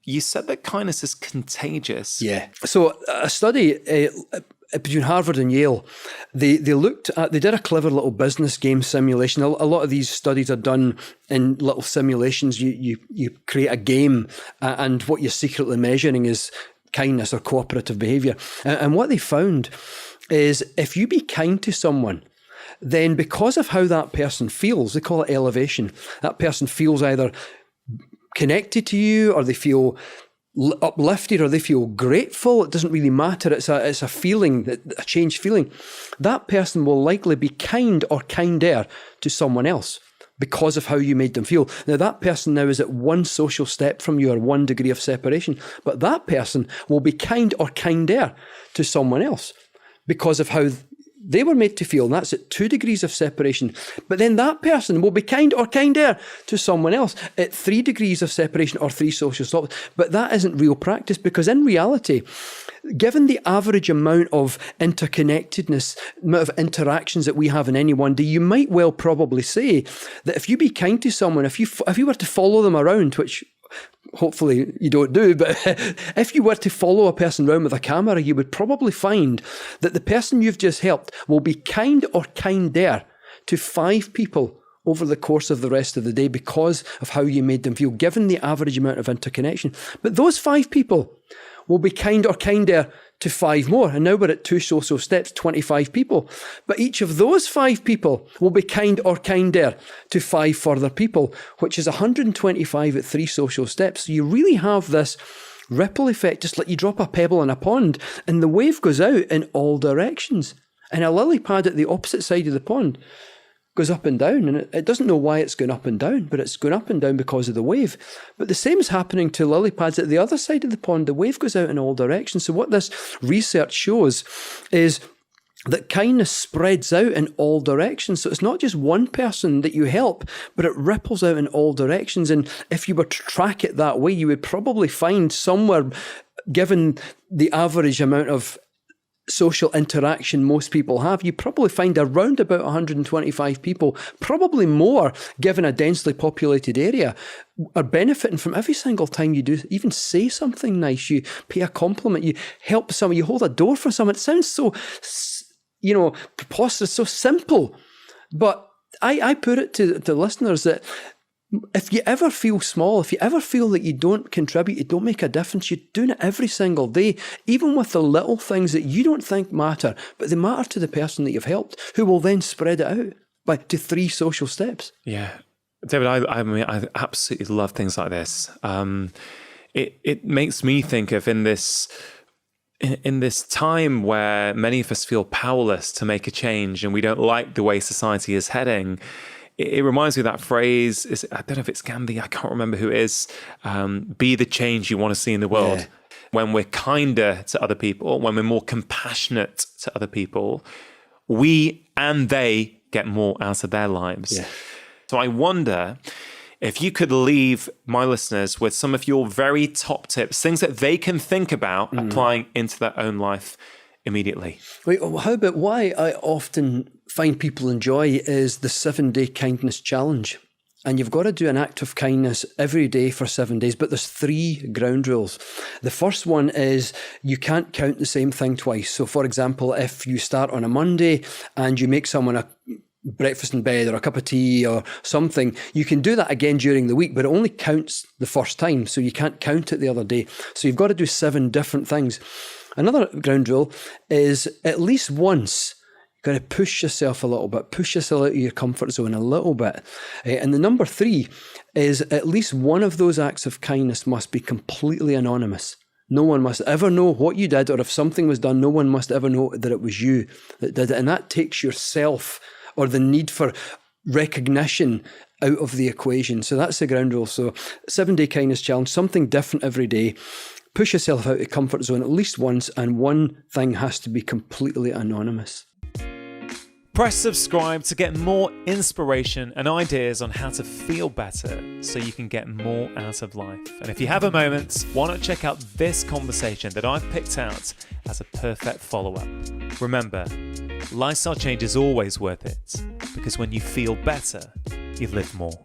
you said that kindness is contagious. Yeah. So a study between Harvard and Yale, they did a clever little business game simulation. A lot of these studies are done in little simulations. You create a game, and what you're secretly measuring is kindness or cooperative behavior. And what they found is if you be kind to someone, then because of how that person feels, they call it elevation, that person feels either connected to you, or they feel uplifted, or they feel grateful. It doesn't really matter. It's a feeling, a changed feeling. That person will likely be kind or kinder to someone else because of how you made them feel. Now, that person now is at one social step from you, or 1 degree of separation, but that person will be kind or kinder to someone else because of how they were made to feel, and that's at 2 degrees of separation. But then that person will be kind or kinder to someone else at 3 degrees of separation, or 3 social stops. But that isn't real practice, because in reality, given the average amount of interconnectedness, amount of interactions that we have in any one day, you might well probably say that if you be kind to someone, if you were to follow them around, which hopefully you don't do, but if you were to follow a person around with a camera, you would probably find that the person you've just helped will be kind or kinder to 5 people over the course of the rest of the day because of how you made them feel, given the average amount of interconnection. But those 5 people will be kind or kinder to 5 more. And now we're at 2 social steps, 25 people. But each of those 5 people will be kind or kinder to 5 further people, which is 125 at 3 social steps. So you really have this ripple effect, just like you drop a pebble in a pond and the wave goes out in all directions. And a lily pad at the opposite side of the pond goes up and down, and it doesn't know why it's going up and down, but it's going up and down because of the wave. But the same is happening to lily pads at the other side of the pond. The wave goes out in all directions. So what this research shows is that kindness spreads out in all directions. So it's not just one person that you help, but it ripples out in all directions. And if you were to track it that way, you would probably find somewhere, given the average amount of social interaction most people have, you probably find around about 125 people, probably more given a densely populated area, are benefiting from every single time you do even say something nice, you pay a compliment, you help someone, you hold a door for someone. It sounds so, preposterous, so simple. But I put it to listeners that if you ever feel small, if you ever feel that you don't contribute, you don't make a difference, you're doing it every single day, even with the little things that you don't think matter, but they matter to the person that you've helped, who will then spread it out to 3 social steps. Yeah. David, I absolutely love things like this. It makes me think of in this time where many of us feel powerless to make a change and we don't like the way society is heading. It reminds me of that phrase, I don't know if it's Gandhi, I can't remember who it is, be the change you want to see in the world. Yeah. When we're kinder to other people, when we're more compassionate to other people, we and they get more out of their lives. Yeah. So I wonder if you could leave my listeners with some of your very top tips, things that they can think about applying into their own life immediately. Wait, how about why I often find people enjoy is the 7-day kindness challenge. And you've got to do an act of kindness every day for 7 days, but there's 3 ground rules. The first one is you can't count the same thing twice. So for example, if you start on a Monday and you make someone a breakfast in bed or a cup of tea or something, you can do that again during the week, but it only counts the first time. So you can't count it the other day. So you've got to do 7 different things. Another ground rule is at least once, you've got to push yourself a little bit, push yourself out of your comfort zone a little bit. And the number 3 is at least one of those acts of kindness must be completely anonymous. No one must ever know what you did, or if something was done, no one must ever know that it was you that did it. And that takes yourself or the need for recognition out of the equation. So that's the ground rule. So 7-day kindness challenge, something different every day. Push yourself out of comfort zone at least once, and one thing has to be completely anonymous. Press subscribe to get more inspiration and ideas on how to feel better so you can get more out of life. And if you have a moment, why not check out this conversation that I've picked out as a perfect follow-up. Remember, lifestyle change is always worth it, because when you feel better, you live more.